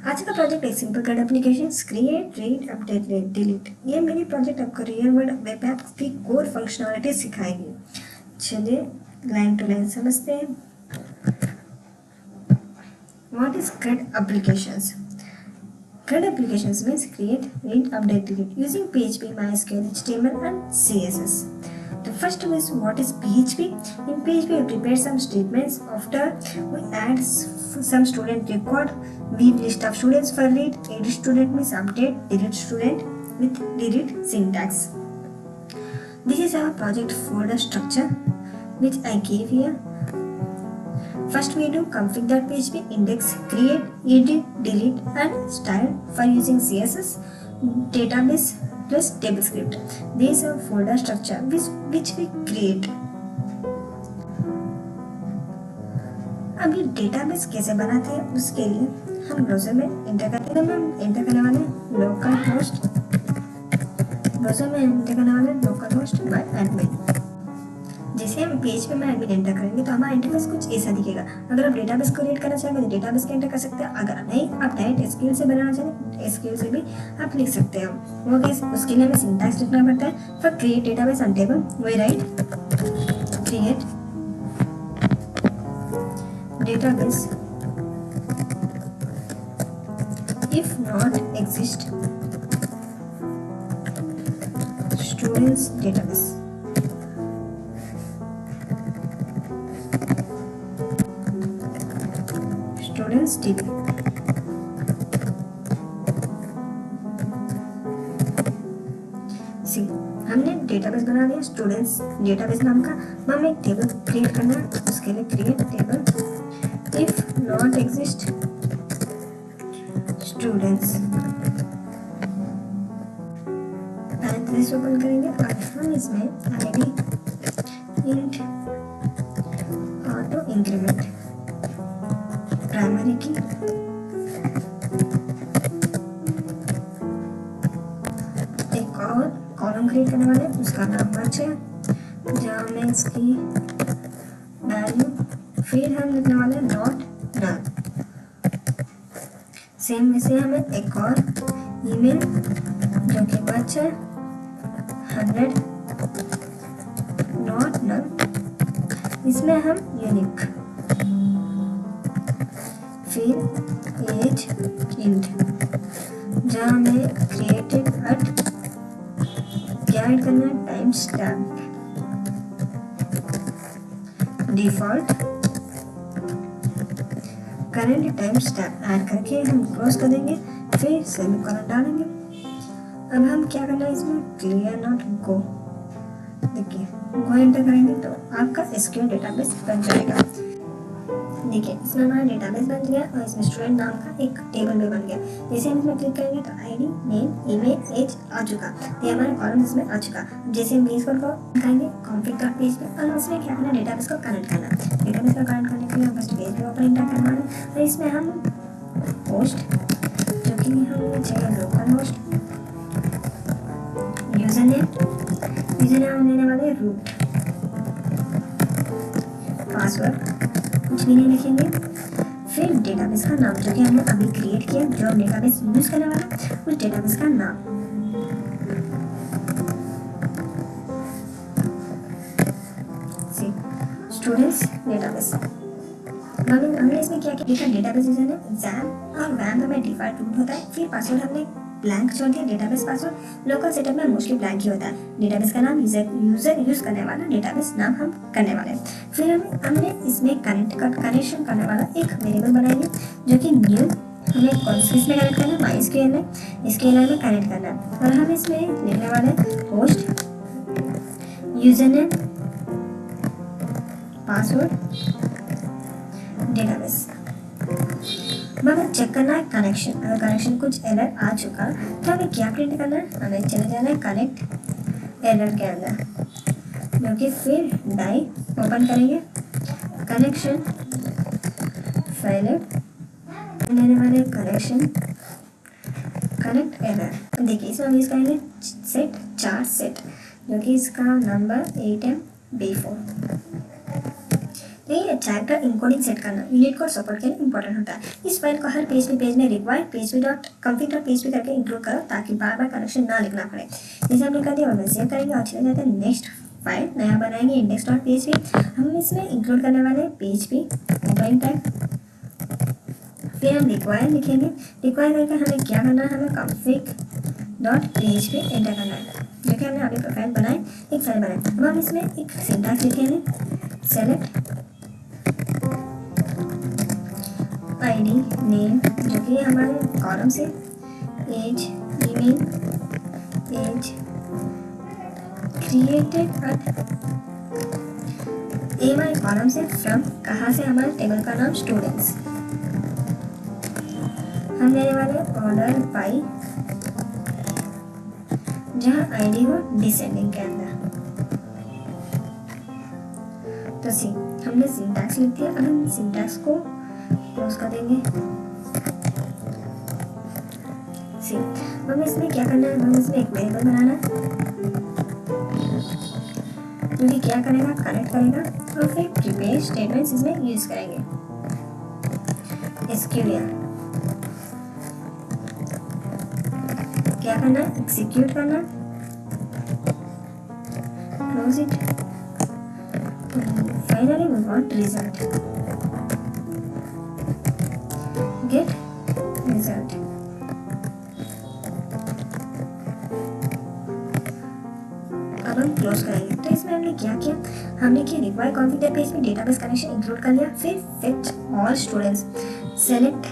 आज का प्रोजेक्ट एक simple card application create read update delete. ये मेरी प्रोजेक्ट आपको रियल वर्ल्ड वेब ऐप की कोर फंक्शनलिटी सिखाएगी। चलिए लाइन टू लाइन समझते हैं। What is CRUD applications? CRUD applications means create, read, update, delete using PHP, MySQL, HTML and CSS. The first is what is PHP? In PHP we prepare some statements. After we add some student record, we list of students for read, edit student means update, delete student with delete syntax. This is our project folder structure which I gave here. First we do config.php, index, create, edit, delete and style for using CSS, database plus table script. This is a folder structure which we create. अब ये database कैसे बनाते हैं उसके लिए हम browser में enter करते हैं। हम एंटर करने वाले लोकल होस्ट, ब्राउज़र में एंटर करने वाले लोकल होस्ट बाय एडमिन। जैसे हम पेज पे में एडमिन एंटर करेंगे तो हमारा इंटरफेस कुछ ऐसा दिखेगा। अगर आप डेटाबेस को रीड करना चाहेंगे तो डेटाबेस के एंटर कर सकते हैं। अगर नहीं आप डायरेक्ट एसक्यूएल से बनाना चाहें एसक्यूएल से भी आप लिख सकते हो। वो कैसे? उसके लिए हमें सिंटैक्स लिखना पड़ता है। For create database on table we write create database if not exist students database. Students DB. See हमने डेटाबेस बना लिया स्टूडेंट्स डेटाबेस नाम का। हमें एक टेबल क्रिएट करना है। उसके लिए create table if not exist students, parenthesis open करेंगे और हम इसमें id int auto increment primary की एक और कॉलम क्रिएट करने वाले उसका नाम बच्चे जहाँ हमें इसकी वैल्यू फिर हम लिखने वाले नॉट नल। सेम वैसे हमें एक और ईमेल जो कि बच है 100 नॉट नल। इसमें हम यूनिक फिर एज इंट जहाँ हमें क्रिएटेड एट क्या ऐड करना है time stamp default current time stamp add करके हम क्लोज कर देंगे। फिर सेमीकोलन डालेंगे। अब हम क्या करना है इसमें क्लियर नॉट गो। देखिए गो एंटर करेंगे तो आपका एसक्यूएल डेटाबेस बन जाएगा। देखिए इसमें हमारा डेटाबेस बन गया और इसमें स्टूडेंट नाम का एक टेबल भी बन गया। जैसे हम इसमें क्लिक करेंगे तो आईडी नेम ईमेल एज आ चुका। ये हमारा कॉलम इसमें आ चुका। जैसे हम बेस को करेंगे कॉन्फिग.पेज पे और उसमें क्या करना डेटाबेस को कनेक्ट करना। डेटाबेस को कनेक्ट करने के लिए फर्स्ट पेज पे ओपन एंटर करना है और इसमें हम होस्ट जो कि हम चाहिए लोकल होस्ट यूजर नेम लेने वाले रूट पासवर्ड कुछ भी नहीं लिखेंगे। फिर डेटाबेस का नाम जो कि हमने अभी क्रिएट किया जो डेटाबेस यूज करने वाला उस डेटाबेस का नाम। स्टूडेंट्स डेटाबेस हमने इसमें क्या किया डेटाबेस यूजर नेम एग्जाम और वैम हमें डिफॉल्ट रूट होता है। फिर पासवर्ड हमने ब्लैंक छोड़ दिया। डेटाबेस पासवर्ड लोकल सेटअप में मोस्टली ब्लैंक ही होता है। डेटाबेस का नाम यूजर यूज करने वाला डेटाबेस नाम हम करने वाले हैं। फिर हमने इसमें कनेक्शन करने वाला एक वेरिएबल बनाएंगे जो कि न्यू हमें कौन सी इसमें कनेक्ट करना है माइस्क्यूएल में इसके में कनेक्ट करना है। और हम इसमें लिखने वाले host user name password database. हमें चेक करना है कनेक्शन। अगर कनेक्शन कुछ एरर आ चुका तो हमें क्या प्रिंट करना है हमें चले जाना है कनेक्ट एरर के अंदर जो कि फिर डाई ओपन करेंगे कनेक्शन फेलियर लेने वाले कनेक्शन कनेक्ट एरर। देखिए इसमें हम करेंगे सेट चार सेट जो कि इसका नंबर 8MB4। ये चार्टर इनकोडिंग सेट करना यूनिट कोड सपोर्ट के लिए इंपॉर्टेंट होता है। इस फाइल को हर पेज में required php dot config dot php करके इंक्लूड करो ताकि बार बार कनेक्शन ना लिखना पड़े। जैसे हमने कर दिया और सेव करेंगे और चले जाते हैं नेक्स्ट फाइल नया बनाएंगे इंडेक्स डॉट php। हम इसमें इंक्लूड करने वाले php ओपन टैग, फिर हम रिक्वायर लिखेंगे। रिक्वायर करके हमें क्या करना है, हमें config डॉट php एंटर करना है जो कि हमने अभी प्रोफाइल बनाए एक फाइल बनाए। अब हम इसमें एक सिंटैक्स लिखेंगे, सेलेक्ट आईडी नेम जो कि हमारे कॉलम से, as email, as created a हमारे कॉलम से, फ्रॉम कहाँ से, हमारे टेबल का नाम स्टूडेंट्स, हम लेने वाले ऑर्डर बाई जहाँ आईडी हो डिसेंडिंग के अंदर। तो सी हमने सिंटैक्स लिख दिया। अब हम सिंटैक्स को क्लोज कर देंगे। सी हमें इसमें क्या करना है, हमें इसमें एक वेरिएबल बनाना है जो कि क्या करेगा, कनेक्ट करेगा और फिर प्रीपेयर स्टेटमेंट्स इसमें यूज करेंगे। एसक्यूएल क्या करना है, एग्जीक्यूट करना, close it, finally we want result, get result. अब हम क्लोज करेंगे। तो इसमें हमने क्या किया, हमने किया रिक्वायर कॉन्फिगर पेज में डेटाबेस कनेक्शन इंक्लूड कर लिया, फिर fetch all students, select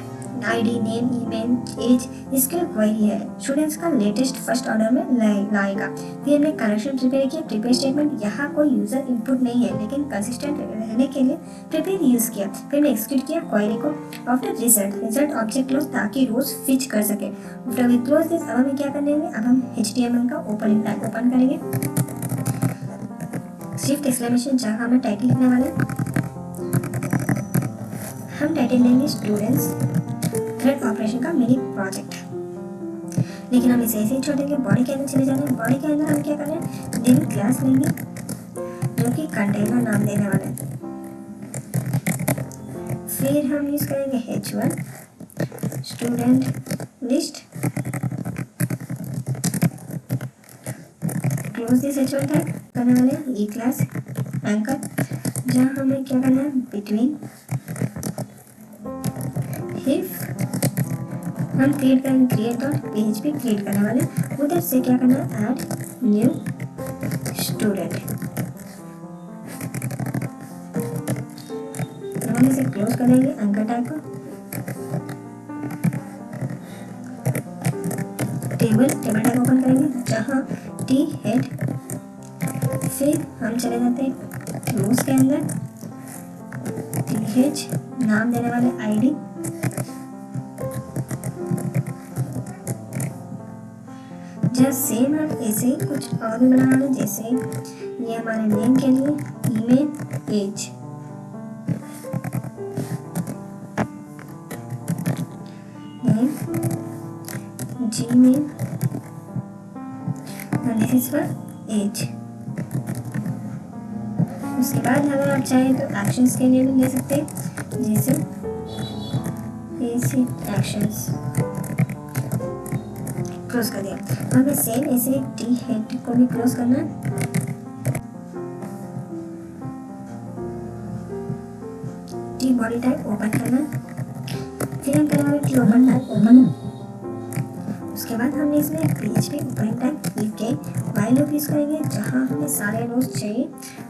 ID name email age, इसके क्वेरी है स्टूडेंट्स का लेटेस्ट फर्स्ट ऑर्डर में लाएगा। फिर हमने कनेक्शन प्रिपेयर किया, प्रिपेयर स्टेटमेंट, यहाँ कोई यूजर इनपुट नहीं है लेकिन कंसिस्टेंट रहने के लिए प्रिपेयर यूज किया। फिर हमने एक्सिक्यूट किया क्वेरी को। आफ्टर रिजल्ट ऑब्जेक्ट क्लोज ताकि रोज फिच कर सके। आफ्टर वी क्लोज दिस, अब हमें क्या करने हैं, अब हम HTML का ओपनिंग टैग ओपन करेंगे। शिफ्ट एक्सक्लेमेशन जहाँ हमें टाइटल लिखने वाले, हम टाइटल लेंगे स्टूडेंट्स थ्रेड ऑपरेशन का मिनी प्रोजेक्ट, लेकिन हम इसे ऐसे ही छोड़ देंगे। बॉडी के अंदर चले जाना है। बॉडी के अंदर हम क्या करें, डिव क्लास लेंगे जो कि कंटेनर नाम देने वाले हैं। फिर हम यूज करेंगे h1 student list, close this h1 tag, करने वाले ई क्लास एंकर जहाँ हमें क्या करना है, बिटवीन इफ हम क्रिएट करेंगे क्रिएट डॉट php क्रिएट करने वाले, उधर से क्या करना है, ऐड न्यू स्टूडेंट, हम इसे क्लोज कर देंगे एंकर टैग को। टेबल टैग ओपन करेंगे जहाँ टी हेड, फिर हम चले जाते हैं क्लोज के अंदर, th नाम देने वाले आईडी, जस्ट सेम है ऐसे ही कुछ और भी बनाना है। जैसे ये हमारे नेम के लिए email age, name Gmail and this is for age। उसके बाद अगर आप चाहें तो एक्शंस के लिए भी ले सकते हैं, जैसे एक्शंस, क्लोज कर दिया। हमें सेम ऐसे टी हेड को भी क्लोज करना है। टी बॉडी टाइप ओपन करना है, फिर हम करेंगे टी ओपन टाइप ओपन। उसके बाद हमने इसमें PHP ओपन टाइप लिख के वाइल लूप यूज करेंगे जहाँ हमें सारे रोज चाहिए,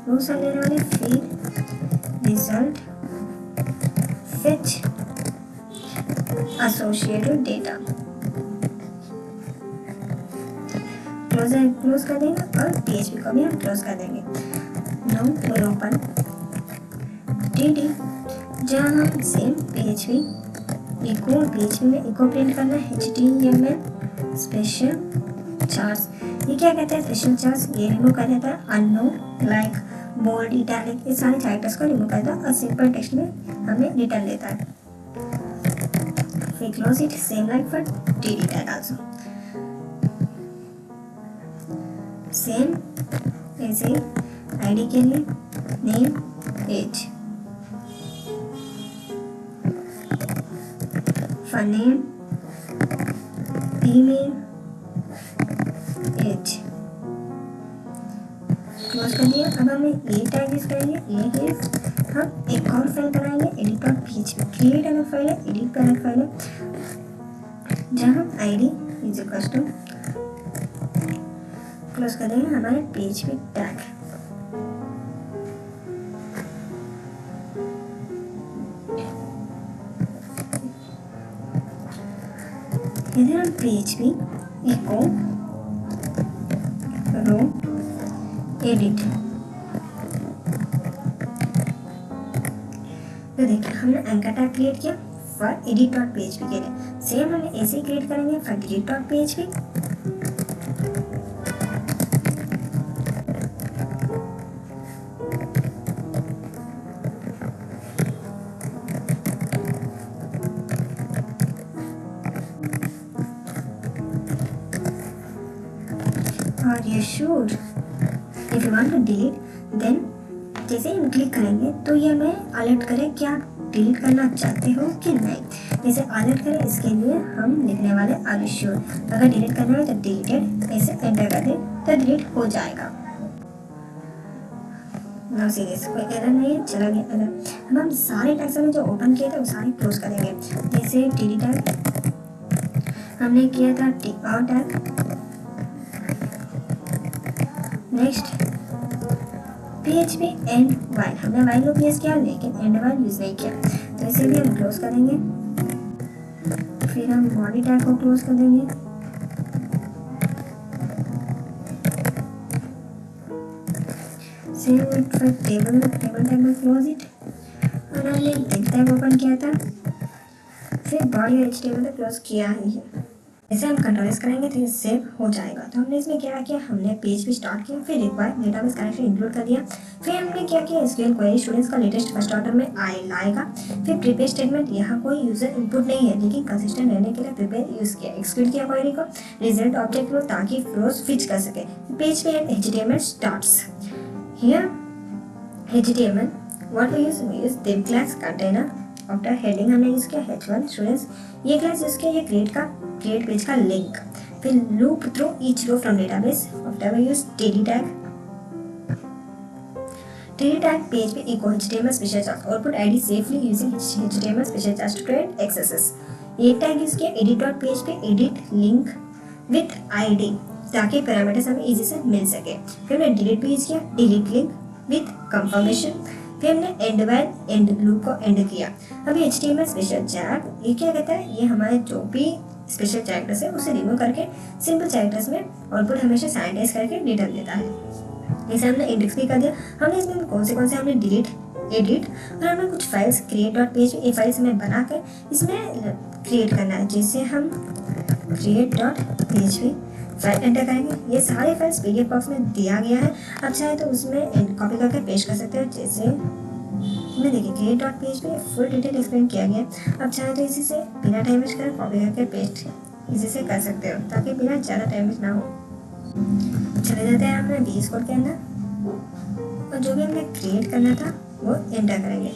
रोज सारे लेने वाले, फिर result fetch associated data, close कर देंगे और PHP को भी हम क्लोज कर देंगे। नो ओपन dd जहाँ हम सेम PHP में इको प्रिंट करना है, HTML स्पेशल चार्ज। ये क्या कहता है, स्पेशल चार्ज, ये रिमूव कर देता है अननोन लाइक बोल्ड इटैलिक, ये सारे कैरेक्टर्स को रिमूव कर देता है और सिंपल टेक्स्ट में हमें रिटर्न देता है। फिर close it, same like for dd tag also, same ऐसे आईडी के लिए name age, name, email, age, close कर दिया। अब हमें ये टैग यूज करेंगे, ये हम एक और फाइल बनाएंगे edit.php, क्रिएट अलग फाइल है, एडिट पे अलग फाइल है, जहाँ id is equal to close कर देंगे हमारे php टैग। इधर हम php echo रो एडिट, तो देखिए हमने एंकर टैग क्रिएट किया फॉर edit.php के लिए। सेम हमने ऐसे ही क्रिएट करेंगे फॉर delete.php। और ये should if you want to delete then जैसे ही हम क्लिक करेंगे तो ये हमें अलर्ट करे कि आप डिलीट करना चाहते हो कि नहीं। जैसे अलर्ट करें इसके लिए हम लिखने वाले आर यू श्योर, अगर डिलीट करना है तो डिलीटेड ऐसे एंटर कर दें तो डिलीट हो जाएगा। नो सीरियस कोई एरर नहीं है, चला गया एरर। अब हम सारे टैग्स में जो ओपन किए थे वो सारे क्लोज करेंगे। जैसे टीडी टैग हमने किया था और tag, next php and while, हमने वाइल लूप यूज किया लेकिन एंड वाइल यूज नहीं किया, तो इसे भी हम क्लोज करेंगे। फिर हम बॉडी टैग को क्लोज कर देंगे। Same it for table tag में क्लोज इट, और हमने दिल टैग ओपन किया था, फिर बॉडी html तो क्लोज किया ही है। इसे हम कंट्रोल एस करेंगे तो ये सेव हो जाएगा। तो हमने इसमें क्या किया, हमने पेज भी स्टार्ट किया, फिर रिक्वायर डेटाबेस कनेक्शन इंक्लूड कर दिया, फिर हमने क्या किया एसक्यूएल क्वेरी स्टूडेंट्स का लेटेस्ट फर्स्ट ऑर्डर में लाएगा। फिर प्रिपेयर स्टेटमेंट, यहाँ कोई यूजर इनपुट नहीं है लेकिन कंसिस्टेंट रहने के लिए प्रिपेयर यूज किया। एक्सक्यूट किया क्वेरी को, रिजल्ट ऑब्जेक्ट को ताकि फ्लोज फिच कर सके। पेज पे and html starts here html what we use div class container. After heading हमने यूज किया h1 स्टूडेंट्स, ये क्लास यूज किया ये क्रिएट पेज का लिंक। फिर loop through each row from database. After we use TD tag page पे echo html special chart output id safely using html special chart to create accesses. ये tag use किया edit.php पे edit link with id ताकि parameters हमें easy से मिल सके। फिर हमने डिलीट भी यूज किया डिलीट लिंक विथ कंफर्मेशन। फिर हमने एंड वाइल एंड लूप को एंड किया। अभी html स्पेशल टैग ये क्या कहता है, ये हमारे जो भी स्पेशल कैरेक्टर्स है उसे रिमूव करके सिंपल कैरेक्टर्स में आउटपुट हमेशा सैनिटाइज करके रिटर्न देता है। जैसे हमने इंडेक्स भी कर दिया। हमने इसमें कौन से हमने डिलीट एडिट और हमें कुछ फाइल्स create.php ये फाइल्स हमें बनाकर इसमें क्रिएट करना है। जैसे हम create.php फाइल एंटर करेंगे, ये सारे फाइल्स पीडीएफ बॉक्स में दिया गया है। अब चाहे तो उसमें कॉपी करके पेस्ट कर सकते हो। जैसे में देखिए create.php फुल डिटेल एक्सप्लेन किया गया। अब चाहे तो इसी से बिना टाइम वेस्ट कर कॉपी करके पेस्ट इसी से कर सकते हो ताकि बिना ज़्यादा टाइम वेस्ट ना हो। चले जाते हैं अपने VS कोड के अंदर और जो भी हमने क्रिएट करना था वो एंटर करेंगे।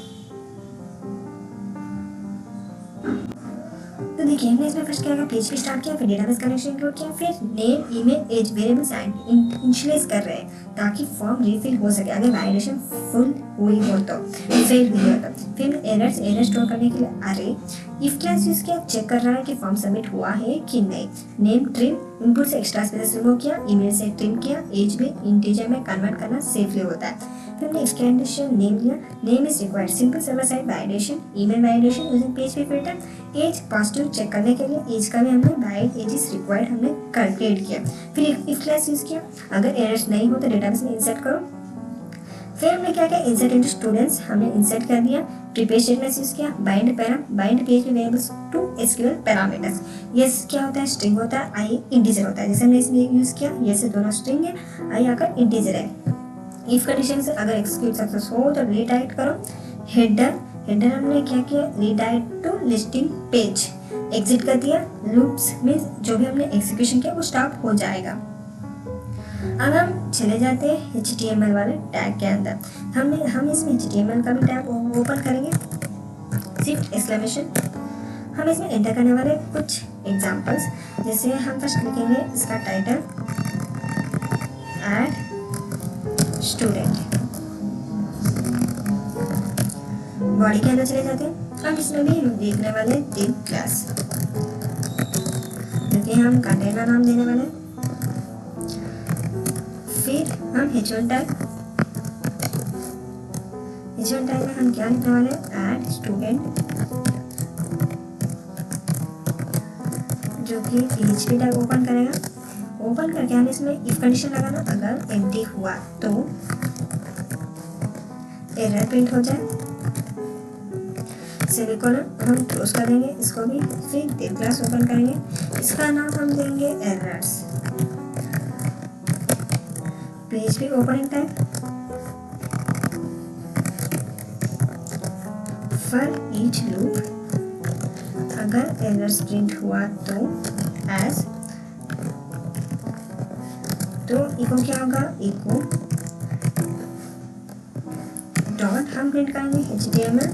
तो देखिए हमने इसमें फर्स्ट क्या किया, पेज भी स्टार्ट किया, फिर डेटाबेस कनेक्शन इंक्लूड किया, फिर name email age variables initialize कर रहे हैं ताकि फॉर्म रीफिल हो सके। अगर वैलिडेशन फुल हुई हो तो फेल हुई हो तो फिर एरर स्टोर करने के लिए अरे इफ क्लास यूज किया, चेक कर रहा है कि फॉर्म सबमिट हुआ है कि नहीं। नेम ट्रिम इनपुट से एक्स्ट्रा स्पेस रिमूव किया, ईमेल से ट्रिम किया, एज भी इंटीजर में कन्वर्ट करना सेफली होता है। फिर हमने एक्सटेंशन नेम लिया, name is required simple server side validation, email validation using PHP filter, age positive check करने के लिए एज का भी हमने वैलिड एज इज रिक्वायर्ड हमने क्रिएट किया। फिर इफ क्लास यूज किया, अगर एरर्स नहीं हो तो डेटाबेस में इंसर्ट करो। फिर हमने क्या किया, इंसर्ट इनटू स्टूडेंट्स हमने इंसर्ट कर दिया। प्रिपेयर स्टेटमेंट यूज किया, bind PHP variables to SQL parameters. ये क्या होता है, स्ट्रिंग होता है, आई इंटीजर होता है। जैसे हमने इसमें यूज किया, ये से दोनों स्ट्रिंग है, आई आकर इंटीजर है। इफ कंडीशन से अगर एक्सिक्यूट सक्सेस हो तो रीडायरेक्ट करो। हेडर हमने क्या किया, redirect to listing page exit कर दिया। लूप्स में जो भी हमने एग्जीक्यूशन किया वो स्टॉप हो जाएगा। अब हम चले जाते हैं HTML वाले टैग के अंदर। हम इसमें HTML का भी टैग ओपन करेंगे, शिफ्ट एक्सक्लेमेशन। हम इसमें एंटर करने वाले कुछ एग्जांपल्स, जैसे हम फर्स्ट लिखेंगे इसका टाइटल एड स्टूडेंट, बॉडी के अंदर चले जाते हैं। अब इसमें भी देखने वाले टिप क्लास, क्योंकि हम कंटेंट का नाम देने वाले। फिर हम H1 टैग में हम क्या लिखने वाले, ऐड स्टूडेंट, जो कि PHP टैग ओपन करेगा। ओपन करके हम इसमें इफ कंडीशन लगाना, अगर एम्प्टी हुआ तो एरर प्रिंट हो जाए। सेमीकोलन हम क्लोज कर देंगे इसको भी। फिर div क्लास ओपन करेंगे, इसका नाम हम देंगे errors. PHP opening tag for each loop, अगर एरर्स प्रिंट हुआ तो एज, तो इको क्या होगा, इको डॉट हम प्रिंट करेंगे HTML,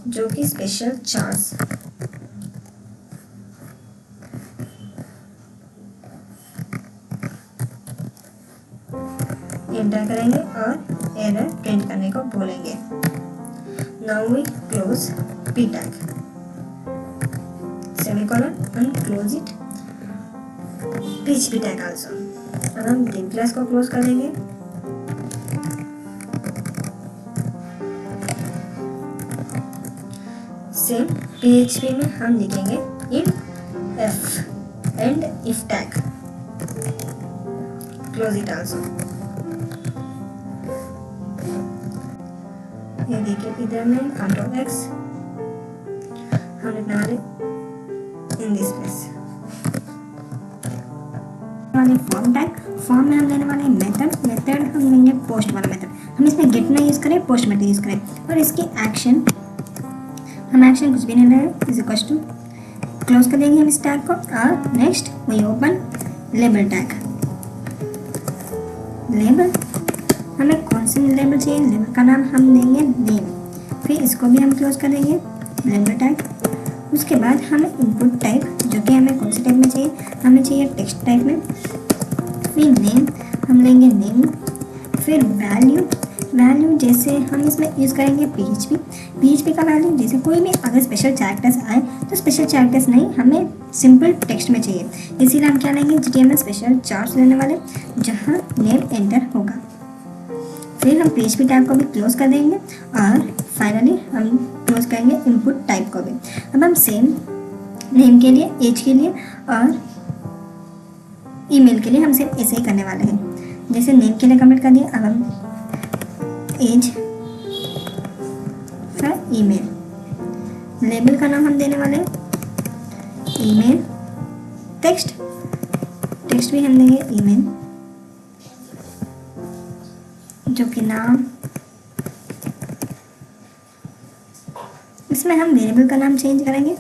जो कि स्पेशल चार्ट्स। एंटर करेंगे और एरर प्रिंट करने को बोलेंगे। Now we close p tag, semicolon and close it PHP tag also. अब हम div क्लास को क्लोज कर देंगे। सेम PHP में हम लिखेंगे if and if tag, close it also. ये देखिए इधर में Ctrl+X हम लिखने वाले इन दिस प्लेस वाले फॉर्म टैग। फॉर्म में हम लेने वाले मेथड हम लेंगे पोस्ट वाला मेथड। हम इसमें गेट ना यूज करें, पोस्ट मेथड यूज करें। और इसकी एक्शन हम एक्शन कुछ भी नहीं ले रहे, इज इक्वल टू क्लोज कर देंगे हम इस टैग को। और next we open label tag. Label हमें कौन सी लेबल चाहिए, लेबल का नाम हम देंगे नेम। फिर इसको भी हम क्लोज कर देंगे लेबल टैग। उसके बाद हमें इनपुट टाइप, जो कि हमें कौन से टाइप में चाहिए, हमें चाहिए टेक्स्ट टाइप में। फिर नेम हम लेंगे नेम। फिर वैल्यू जैसे हम इसमें यूज़ करेंगे PHP का वैल्यू, जैसे कोई भी अगर स्पेशल कैरेक्टर्स आए तो स्पेशल कैरेक्टर्स नहीं, हमें सिंपल टेक्स्ट में चाहिए, इसीलिए हम क्या लेंगे HTML स्पेशल चार्ट्स लेने वाले, जहाँ नेम एंटर होगा। फिर हम PHP टैग को भी क्लोज कर देंगे और फाइनली हम क्लोज करेंगे इनपुट टाइप को भी। अब हम सेम नेम के लिए, एज के लिए और ईमेल के लिए हम सिर्फ ऐसे ही करने वाले हैं। जैसे नेम के लिए कमेंट कर दिया, अब हम एज फिर ईमेल। लेबल का नाम हम देने वाले ईमेल। टेक्स्ट भी हम देंगे ईमेल, जो कि नाम, इसमें हम वेरिएबल का नाम चेंज करेंगे।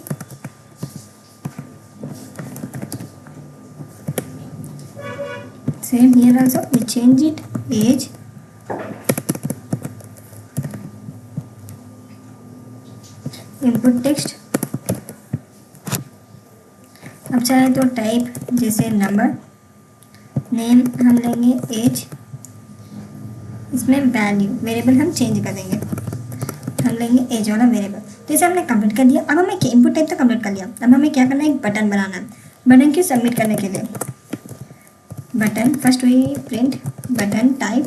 Same here also we change it age, input text। अब चाहे तो टाइप जैसे नंबर, नेम हम लेंगे एज, इसमें वैल्यू वेरिएबल हम चेंज कर देंगे, हम लेंगे एज वाला वेरिएबल। जैसे हमने कंप्लीट कर दिया। अब हमें इनपुट टाइप तो कंप्लीट कर लिया, अब हमें क्या करना है, एक बटन बनाना है। बटन की सबमिट करने के लिए button, first we print button type,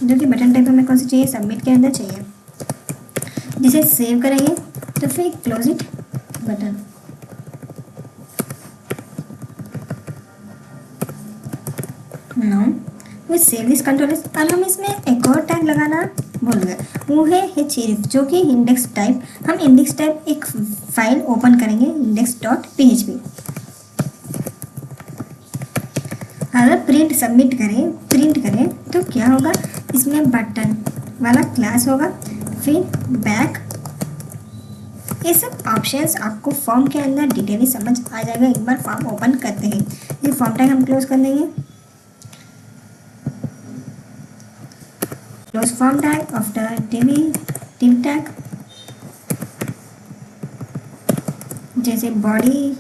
जो कि बटन टाइप हमें कौन सी चाहिए, सबमिट के अंदर चाहिए। जिसे सेव करेंगे तो फिर close it button. Now we save this control. अब हम इसमें एक और टैग लगाना भूल गए, वो है href, जो कि इंडेक्स टाइप। हम इंडेक्स टाइप एक फाइल ओपन करेंगे, index.php। अगर प्रिंट करें तो क्या होगा, इसमें बटन वाला क्लास होगा, फिर बैक, ये सब ऑप्शंस आपको फॉर्म के अंदर डिटेली समझ आ जाएगा एक बार फॉर्म ओपन करते हैं। ये फॉर्म टैग हम क्लोज कर देंगे, close form tag after div tag. जैसे बॉडी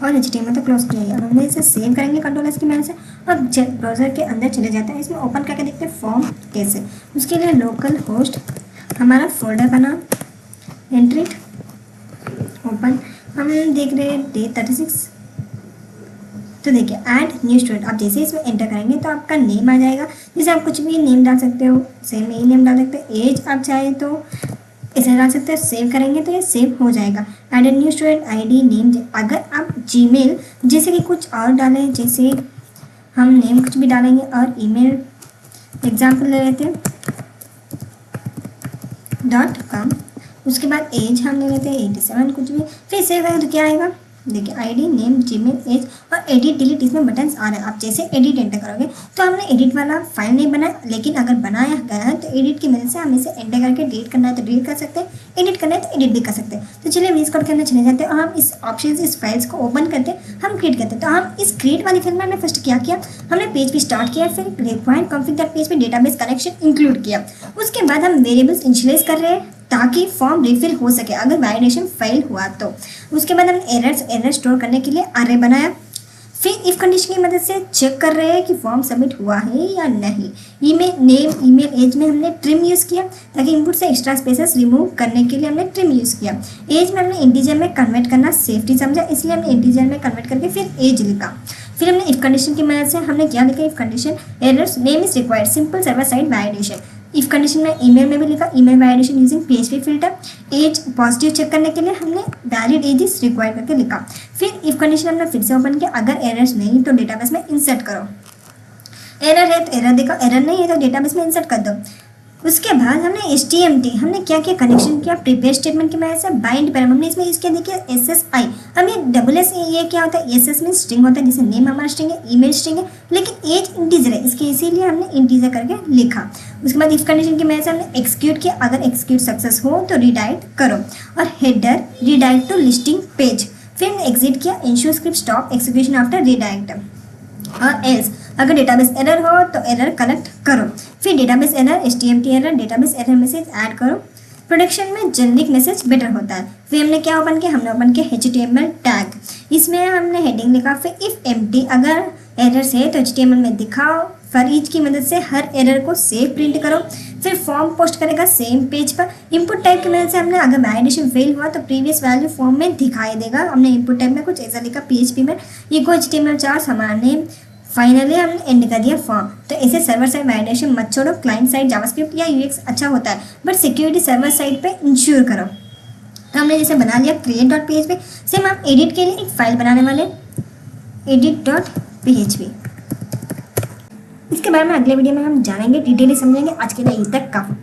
और HTML तो क्लोज किया है। अब हमने इसे सेव करेंगे कंट्रोल की मदद से और ब्राउज़र के अंदर चले जाते हैं। इसमें ओपन करके देखते हैं फॉर्म कैसे। उसके लिए लोकल होस्ट, हमारा फोल्डर का नाम, एंट्री, ओपन। हम देख रहे हैं डे 36। तो देखिए ऐड न्यू स्टूडेंट, आप जैसे इसमें एंटर करेंगे तो आपका नेम आ जाएगा। जैसे आप कुछ भी नेम डाल सकते हो, सेम यही नेम डाल सकते हैं। एज आप चाहे तो इसे डाल सकते हैं। सेव करेंगे तो ये सेव हो जाएगा। Add a new student ID name. अगर आप जीमेल जैसे कि कुछ और डालें, जैसे हम नेम कुछ भी डालेंगे और ईमेल एग्जाम्पल ले लेते हैं .com। उसके बाद एज हम ले लेते हैं 87 कुछ भी, फिर सेव करेंगे तो क्या आएगा, देखिए ID नेम जीमेल एज और एडिट डिलीट इसमें बटन्स आ रहे हैं। आप जैसे एडिट एंटर करोगे तो हमने एडिट वाला फाइल नहीं बनाया, लेकिन अगर बनाया गया है तो एडिट की मदद से हम इसे एंटर करके डिलीट करना है तो डिलीट कर सकते हैं, एडिट करना है तो एडिट भी कर सकते हैं। तो चलिए वीज कोड के अंदर चले जाते हैं और हम इस ऑप्शन इस फाइल्स को ओपन करते हैं, हम क्रिएट करते हैं। तो हम इस क्रिएट वाली फाइल में हमने फर्स्ट क्या किया, हमने पेज पे स्टार्ट किया, फिर रिक्वायर्ड कॉन्फिग दैट पेज पे डेटाबेस कनेक्शन इंक्लूड किया। उसके बाद हम वेरिएबल्स इनिशियलाइज कर रहे हैं ताकि फॉर्म रिफिल हो सके अगर वैलिडेशन फेल हुआ तो। उसके बाद हमने एरर स्टोर करने के लिए अरे बनाया। फिर इफ कंडीशन की मदद से चेक कर रहे हैं कि फॉर्म सबमिट हुआ है या नहीं। ईमेल नेम ईमेल एज में हमने ट्रिम यूज़ किया ताकि इनपुट से एक्स्ट्रा स्पेसेस रिमूव करने के लिए हमने ट्रिम यूज़ किया। एज में हमने इंटीजर में कन्वर्ट करना सेफ्टी समझा, इसलिए हमने इंटीजर में कन्वर्ट करके फिर एज लिखा। फिर हमने इफ कंडीशन की मदद से हमने क्या लिखा, if condition errors name is required simple server side validation. If condition में ईमेल में भी लिखा email validation using PHP filter. Age positive check करने के लिए हमने वैलिड एज इज रिक्वायर्ड करके लिखा। फिर इफ कंडीशन हमने फिर से ओपन किया, अगर एरर्स नहीं तो डेटाबेस में इंसर्ट करो। एरर है तो एरर देखो, एरर नहीं है तो डेटाबेस में इंसर्ट कर दो। उसके बाद हमने HTML हमने क्या किया, कनेक्शन किया प्रीपेयर स्टेटमेंट की मदद से। बाइंड पैरामीटर हमने इसमें इसके देखिए SSI, हम ये SS ये क्या होता है, SS में स्ट्रिंग होता है, जैसे नेम हमारा स्ट्रिंग है, ईमेल स्ट्रिंग है, लेकिन एज इंटीजर है इसके, इसीलिए हमने इंटीजर करके लिखा। उसके बाद इफ कंडीशन की मदद से हमने एक्सिक्यूट किया, अगर एक्सिक्यूट सक्सेस हो तो रिडायरेक्ट करो और header redirect to listing page. फिर हमने एग्जिट किया, ensure script stop execution after redirect और एल्स अगर डेटाबेस एरर हो तो एरर कलेक्ट करो। फिर database error HTML error database error message add करो। प्रोडक्शन में जेनरिक मैसेज बेटर होता है। फिर हमने क्या ओपन किया, हमने ओपन किया HTML टैग, इसमें हमने हेडिंग लिखा। फिर इफ एम्प्टी अगर एरर्स है तो HTML में दिखाओ। फॉर ईच की मदद से हर एरर को सेव प्रिंट करो। फिर फॉर्म पोस्ट करेगा सेम पेज पर। इनपुट टाइप की मदद से हमने अगर वैलिडेशन फेल हुआ तो प्रीवियस वैल्यू फॉर्म में दिखाई देगा। हमने इनपुट टाइप में कुछ ऐसा लिखा PHP में इको HTML चार्ज हमारा नेम। फाइनली हमने एंड कर दिया फॉर्म। तो ऐसे सर्वर साइड वैलिडेशन मत छोड़ो, क्लाइंट साइड जावास्क्रिप्ट या UX अच्छा होता है बट सिक्योरिटी सर्वर साइड पे इंश्योर करो। तो हमने जैसे बना लिया create.php। सेम हम एडिट के लिए एक फाइल बनाने वाले edit.php। इसके बारे में अगले वीडियो में हम जानेंगे, डिटेल समझेंगे। आज के लिए यहीं तक काफी।